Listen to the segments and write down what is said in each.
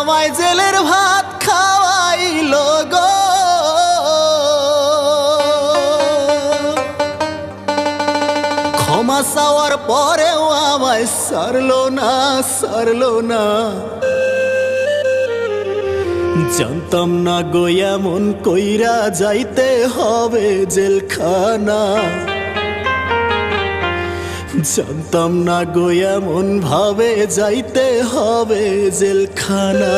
আমায় জেলের ভাত খাওয়াইলো গো। ক্ষমা চাওয়ার পরেও আমায় ছাড়লো না। জানতাম না গো এমন কইরা যাইতে হবে জেলখানা। জানতাম না গো এমন ভাবে যাইতে হবে জেলখানা।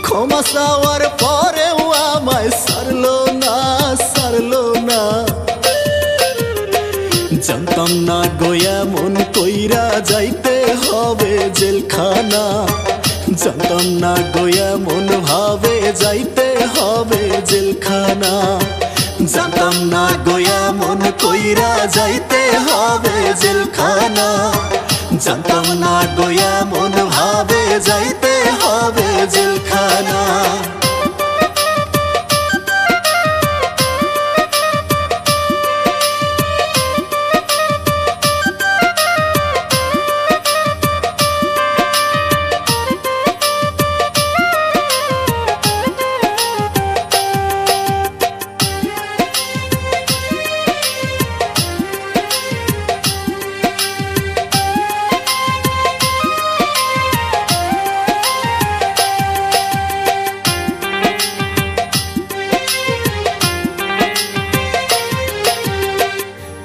ক্ষমা চাওয়ার পরেও আমায় ছাড়লো না। জানতাম না গো এমন কইরা যাইতে হবে জেলখানা। জানতাম না গো এমন ভাবে যাইতে হবে জেলখানা। জানতাম না গো এমন কইরা যাইতে হবে জেলখানা। জানতাম না গো এমন ভাবে যাইতে হবে জেলখানা।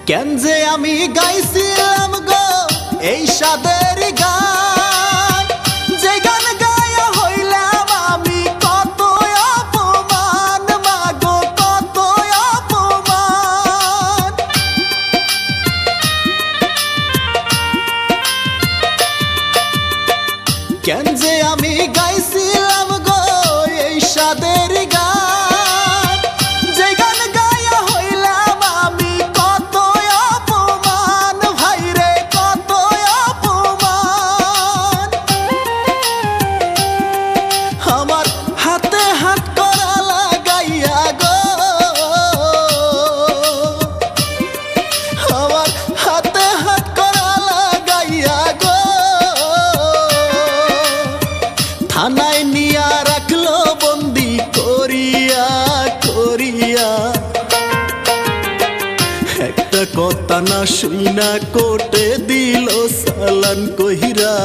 কেন যে আমি গাইছিলাম গো এই সাদের গান, যে গান গায়া হইলাম আমি কত অপমান মাগো কত অপমান। কেন যে আমি গাইছিলাম গো এই সাদের গান, যে গান গায়া হইলাম আমি কত অপমান ভাইরে কত অপমান। আমার হাতে হাত করা লাগাইয়া গো, আমার হাতে হাত করা লাগাইয়া গো, থানায় নিয়া রাখলো বন্দি করিয়া। একটা কথা না শুইনা কোটে দিল চালান কইরা।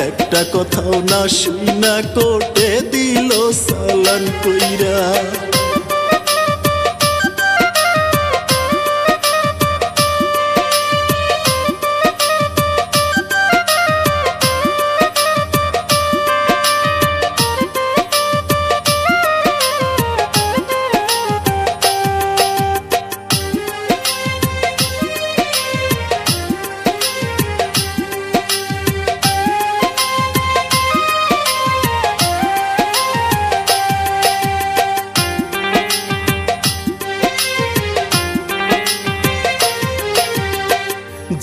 একটা কথাও না শুইনা কোটে দিল চালান কইরা।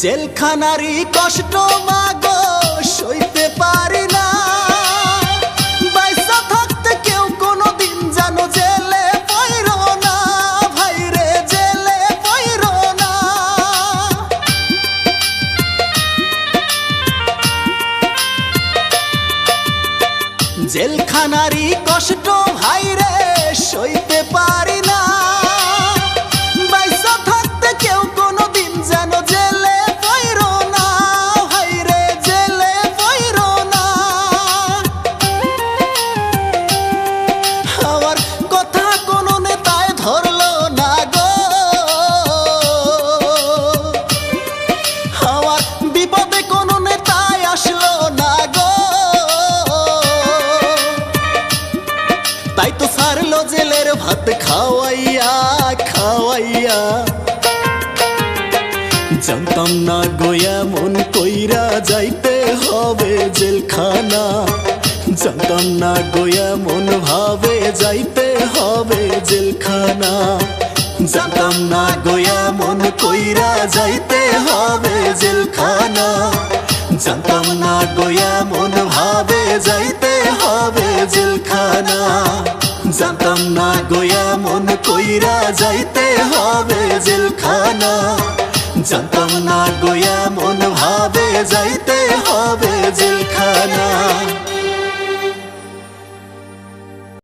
জেলখানারই কষ্ট মাগো সইতে পারি না। বাইসা থাকতে কেউ কোনোদিন জানো জেলে পইরো না ভাইরে জেলে পইরো না। জেলখানারই কষ্ট ভাইরে সইতে পারি না। বাইসা থাকতে কেউ কোনোদিন জানো জেলে পইরো না ভাইরে জেলে পইরো না। আমার কথা কোনো নেতায় ধরলো না গো, আমার বিপদে কোনো নেতায় আসলো না গো। মারলো জেলের ভাত খাওয়াইয়া খাওয়াইয়া। জানতাম না গোয়া মন কইরা যাইতে হবে জেলখানা, জানতাম না গোয়া মন ভাবে যাইতে হবে জেলখানা, জানতাম না গোয়া মন কইরা যাইতে হবে জেলখানা, জানতাম না গোয়া মন ভাবে যাইতে হবে জেলখানা, জানতাম না গোয়া মন কইরা যাইতে হবে জেলখানা, জানতাম না গোয়া মন ভাবে যাইতে হবে জেলখানা।